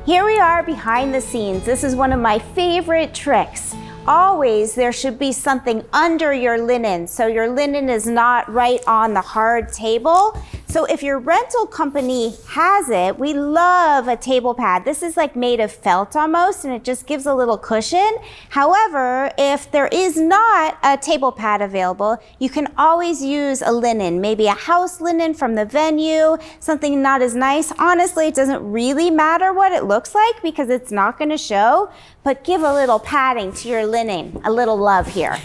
Here we are behind the scenes. This is one of my favorite tricks. Always there should be something under your linen, so your linen is not right on the hard table. So if your rental company has it, we love a table pad. This is like made of felt almost, and it just gives a little cushion. However, if there is not a table pad available, you can always use a linen, maybe a house linen from the venue, something not as nice. Honestly, it doesn't really matter what it looks like because it's not going to show, but give a little padding to your linen, a little love here.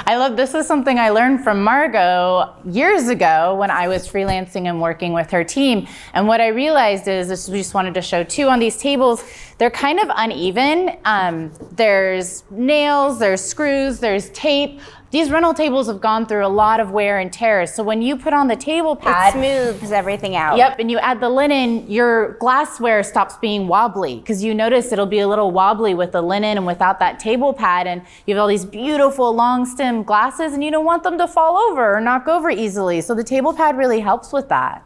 I love, this is something I learned from Margot years ago when I was freelancing and working with her team. And what I realized is, this we just wanted to show too, on these tables, they're kind of uneven. There's nails, there's screws, there's tape. These rental tables have gone through a lot of wear and tear. So when you put on the table pad, it smooths everything out. Yep, and you add the linen, your glassware stops being wobbly, because you notice it'll be a little wobbly with the linen and without that table pad, and you have all these beautiful long stem glasses and you don't want them to fall over or knock over easily. So the table pad really helps with that.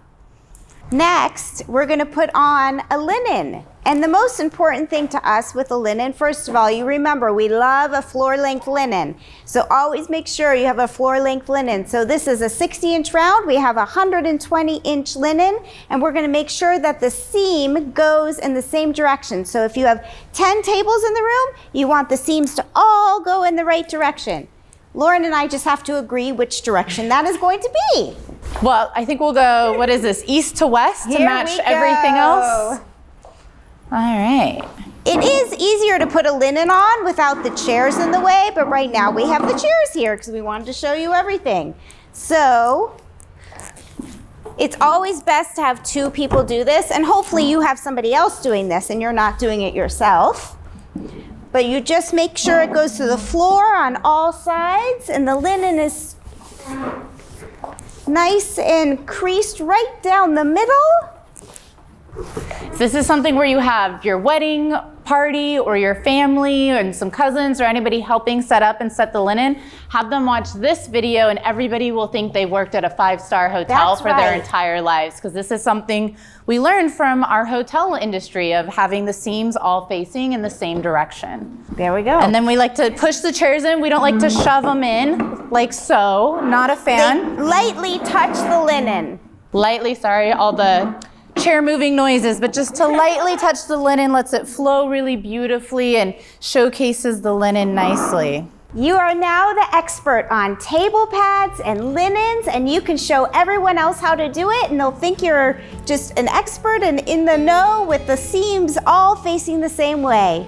Next, we're gonna put on a linen. And the most important thing to us with a linen, first of all, you remember we love a floor length linen. So always make sure you have a floor length linen. So this is a 60-inch round. We have a 120-inch linen, and we're gonna make sure that the seam goes in the same direction. So if you have 10 tables in the room, you want the seams to all go in the right direction. Lauren and I just have to agree which direction that is going to be. Well, I think we'll go, what is this, east to west to match everything else? All right. It is easier to put a linen on without the chairs in the way, but right now we have the chairs here because we wanted to show you everything. So it's always best to have two people do this, and hopefully you have somebody else doing this and you're not doing it yourself. But you just make sure it goes to the floor on all sides, and the linen is nice and creased right down the middle. So this is something where you have your wedding party or your family and some cousins or anybody helping set up and set the linen. Have them watch this video and everybody will think they worked at a 5-star hotel for their entire lives, because this is something we learned from our hotel industry of having the seams all facing in the same direction. There we go. And then we like to push the chairs in. We don't like to shove them in like so. Not a fan. They lightly touch the linen. Lightly, sorry, all the chair moving noises, but just to lightly touch the linen lets it flow really beautifully and showcases the linen nicely. You are now the expert on table pads and linens, and you can show everyone else how to do it, and they'll think you're just an expert and in the know with the seams all facing the same way.